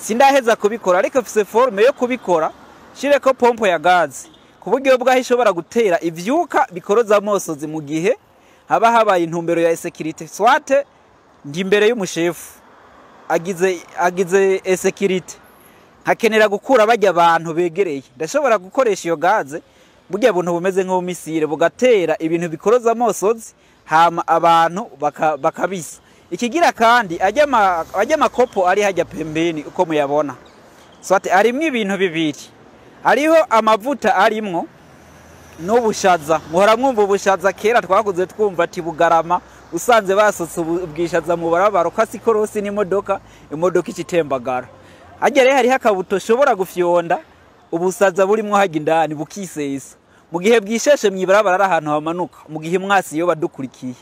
sindaheza kubikora ariko mfise forme yo kubikora shireko pompo ya gazi ku buryo bwaho ishobora gutera ivyuka bikoroza amosozi mu gihe haba habaye intumbero ya security swate ndi imbere y'umushefu agize security hakenera gukura bajya abantu begereye ndashobora gukoresha iyo gaze burya buntu bumeze nko misire bugatera ibintu bikoroza amosozi hama abantu bakabisa ikigira kandi ajya makopo ari hajya pembeni uko muyabona swate arimwe ibintu bibiri ariho amavuta arimwo n'ubushaza muhora mwumva ubushaza kera twakuze twumva ati bugarama usanze basotse ubwishaza mu barabara kasi korosi n'imodoka ikitembagara agere hari hakabuto shobora gufyonda ubusaza burimo hajya indani bukisesa mu gihe bwisheshe mwibarabara ari ahantu hamanuka mu gihe mwasi yo badukurikiye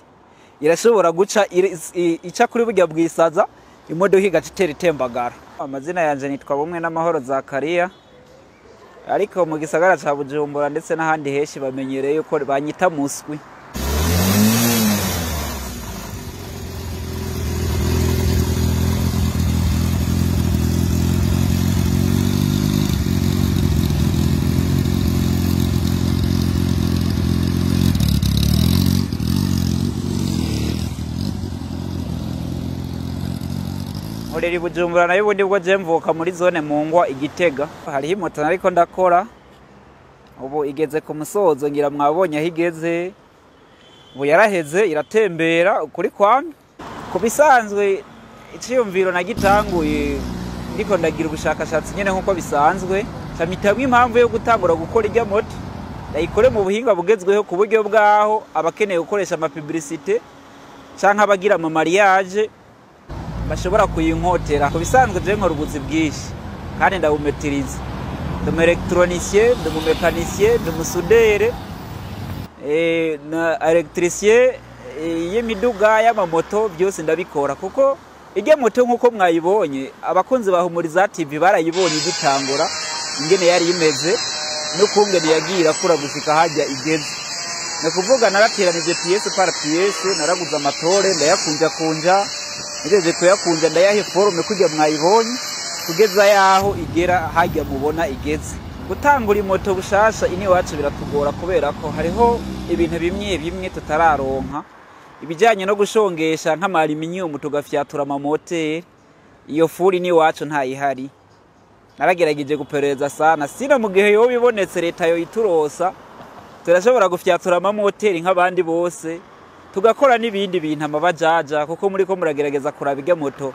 irashobora guca ica kuri burya bwisaza imodoka igacitera itembagara amazina yanje nitwa Bumwe n'Amahoro Zakariya ariko mu gisagara ca Bujumbura ndetse n'ahandi heshi bamenyereye ko banyita muswi Oreri Bujumbura nayo bundi bwo jemvuka muri zone Mungwa Igitega hari moto ariko ndakora ubu igeze ku musozo ngira mwabonye higeze ubu yaraheze iratembera ukuri kwami kubisanzwe iciyumviro nagitanguye ndiko ndagira ubushakashatsi nyene nkuko bisanzwe camitamwe impamvu yo gutangura gukora irya moto ndayikore mu buhinga bugezweho ku buryo bwaho abakeneye gukoresha ama publicité canke abagira ama mariage bashobora kuyinkotera kubisanzwe je nkora ubuzi bwishi kandi ndawumetiriza ndumu electronicien ndumu mécanicien ndumu soudeur na électricien y'imiduga y'amamoto byose ndabikora kuko ijye moto nkuko mwayibonye abakunzi bahumuriza TV barayibonye gitangura ingene yari imeze no kungene yagira kura gushika hajya igeze no kuvuga narateranije pièce par pièce naraguza amatore ndayakunja Nigeze kuyakunja ndayahe forume kujya mwayibonye kugeza yaho igera hajya mubona igeze gutangura moto bushasha ini wacu biratugora kubera ko hariho ibintu bimwe tutararonka ibijanye no gushongesha nk'amaluminium tugafyatura ama moteur iyo furi ni wacu ntayihari naragerageje gupereza sana sino mu gihe yo bibonetse leta yo iturosa turashobora gufyatura ama moteur nk'abandi bose tugakora n'ibindi bintu amabajaja kuko muri ko muragerageza kurabiga moto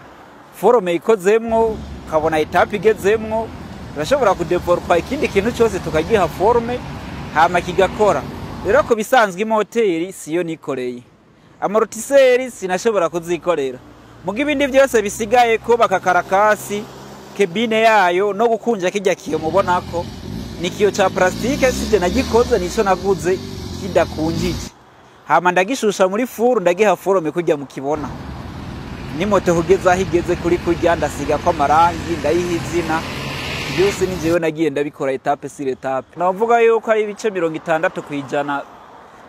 forume ikozemwo kabona etape igezemwo turashobora kudeveloppa ikindi kintu cyose tukagiha forume hama kigakora rero ko bisanzwe imoteri siyo nikoreye amortiseri sinashobora kuzikorera muga ibindi byose bisigaye ko bakakarakasi kebine yayo no gukunja kijya kiyo mubonako nikiyo cha plastike sije nagikoze nico naguze kidakunjije hama ndagishusha muri furu ndagiha forume kujya mukibona ni moto hugeza higeze kuri kujya ndasiga ko amarangi ndayihizina byose ni jewe nagiye ndabikora etape sur etape navuga yuko ari ibice 60 kwijana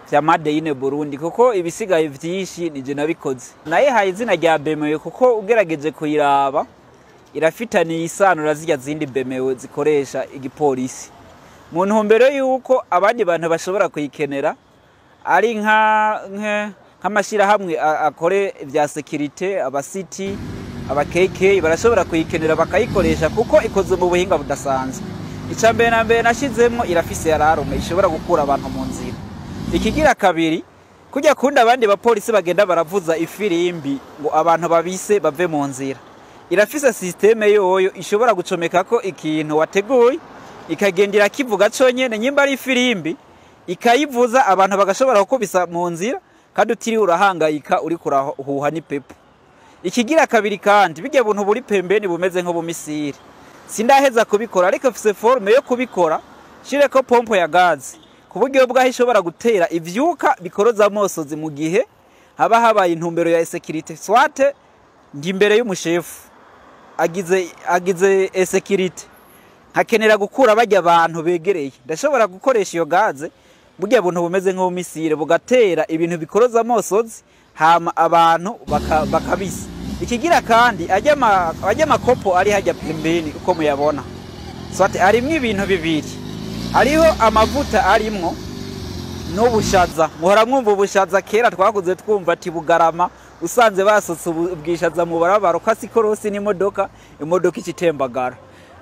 vya made ine Burundi kuko ibisigaye vyinshi nije nabikoze naye haye izina rya BMW kuko ugerageje kuyiraba irafitaniye isano razijya zindi BMW zikoresha igipolisi mu ntumbero yuko abandi bantu bashobora kuyikenera ari nk'amashira hamwe akore vya security abasiti abakeke barashobora kuyikenera bakayikoresha kuko ikoze mu buhinga budasanzwe icambere na mbere nashizemmo irafise yararume ishobora gukura abantu mu nzira ikigira kabiri kujya kunda abandi bapolisi bagenda baravuza ifirimbi ngo abantu babise bave mu nzira irafise systeme yoyo ishobora gucomeka ko ikintu wateguye ikagendera kivuga conyene nyimba ari ifirimbi ikayivuza abantu bagashobora gukubisa mu nzira kandi utiri urahangayika uri kurahuha ni pepo ikigira kabiri kandi bijya buntu buri pembeni bumeze nko bumisiri sindaheza kubikora ariko mfise forme yo kubikora shireko pompo ya gazi ku buryo bwaho ishobora gutera ivyuka bikoroza amosozi mu gihe haba habaye intumbero ya security swate ndi imbere y'umushefu agize security hakenera gukura bajya abantu begereye ndashobora gukoresha iyo gaze burya buntu bumeze nko misire bugatera ibintu bikoroza amosozi hama abantu bakabisa ikigira kandi ajya makopo ari hajya pembeni uko muyabona swate arimwe ibintu bibiri hariho amavuta arimwo n'ubushaza muhora mwumva ubushaza kera twakuze twumva ati Bugarama usanze basutse ubwishaza mu barabara ko asikorosi n'imodoka ikitembagara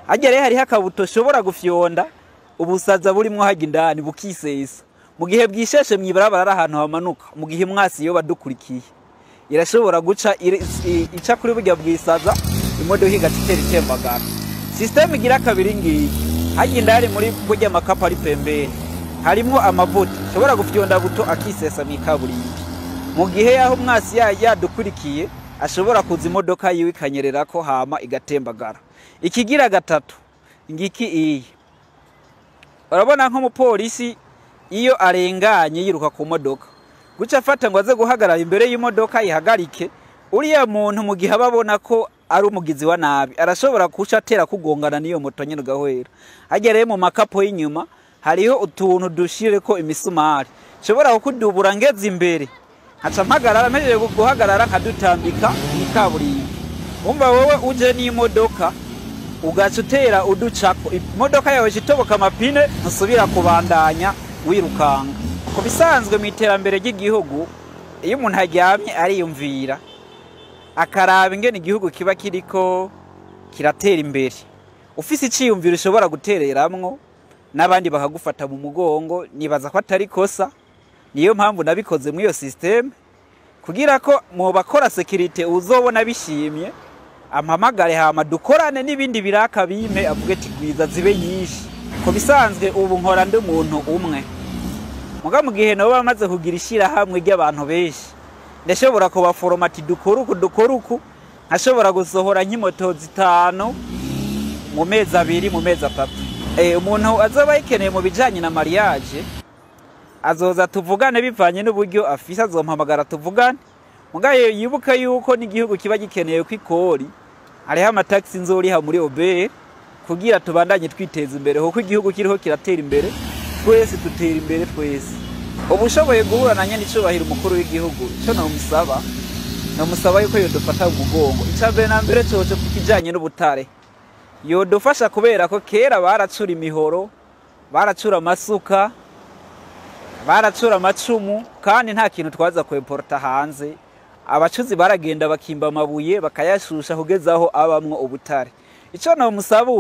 agere hariho akabuto shobora gufyonda ubusaza burimwo hajya indani bukisesa mu gihe bwisheshe mwibarabara ahantu hamanuka mu gihe mwasi yo badukurikiye irashobora guca ica kuri burya bwisaza imodoka igatitera itembagara system igira kabiri ngiyi hajya indani muri burya makapa ari pembeni harimo amavuta shobora gufyonda buto akisesa mwikaburimbi mu gihe yaho mwasi yadukurikiye ashobora kuza imodoka yiwe ikanyerera ko hama igatembagara ikigira gatatu ngiki iyi urabona nko mu polisi iyo arenganye yiruka ku modoka guca afata ngo aze guhagarara imbere y'imodoka yihagarike uriya muntu mu gihe ababona ko ari umugizi wa nabi arashobora kuca atera kugongana niyo moto nyine gahwera hagereye mu makapo y'inyuma hariho utuntu dushire ko imisumari shobora kukudubura ngeze imbere haca mpagarara mejeje guhagarara nkadutambika ikaburimbi umva wowe uje n'imodoka ugaca utera uducako imodoka yawe itoboka amapine ntusubira kubandanya wirukanga ku bisanzwe mu iterambere ry'igihugu iyo umuntu aryamye ariyumvira akaraba ingene igihugu kiba kiriko kiratera imbere ufise iciyumviro ushobora gutereramwo n'abandi bakagufata mu mugongo nibaza ko atari kosa niyo mpamvu nabikoze mu iyo system kugira ko mu bakora security uzobona bishimye ampamagare hama dukorane n'ibindi biraka bime avuge ati gwiza zibe nyinshi ko bisanzwe ubu nkora ndi umuntu umwe muga mu gihe nabo bamaze kugira ishira hamwe ry'abantu benshi ndashobora kuba format dukoruku nkashobora gusohora nk'imoto zitano mu mezi 2 mu mezi 3 umuntu azoba yikeneye mu bijanye na mariage azoza tuvugane bivanye n'uburyo afisa azompamagara tuvugane mugaye yibuka yuko n'igihugu kiba gikeneye kwikori hariho amataxi nzoriha muri OBR kugira tubandanye twiteza imbere kuko igihugu kiriho kiratera imbere twese tutera imbere twese ubushoboye guhura na nyene icubahira umukuru w'igihugu cyo nomusaba yuko yodufata umugongo icambere na mbere coje kukijanye n'ubutare yodufasha kubera ko kera baracura imihoro baracura amasuka baracura amacumu kandi nta kintu twaza kwimporta hanze abacuzi baragenda bakimba amabuye bakayashusha kugezaho abamwo ubutare ico no musaba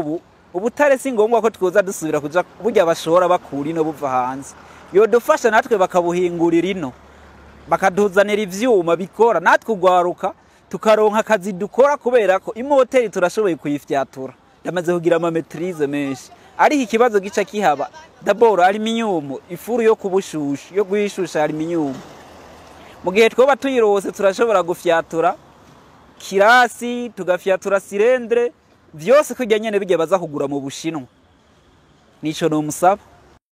ubutare si ngombwa ko twoza dusubira kuja burya bashora bakuri no buva hanze yodufasha natwe bakabuhingurira ino bakaduzanira ivyuma bikora natwe ugwaruka tukaronka akazi dukora kubera ko imoteri turashoboye kuyifyatura ndamaze kugira ama maîtrise menshi ari ikibazo gica kihaba d'abord aluminium ifuru yo kubushusha yo guhishusha aluminium mu gihe twoba tuyirose turashobora gufyatura kirasi tugafyatura silendre vyose kujya nyene bijye baza kugura mu Bushinwa nico no musaba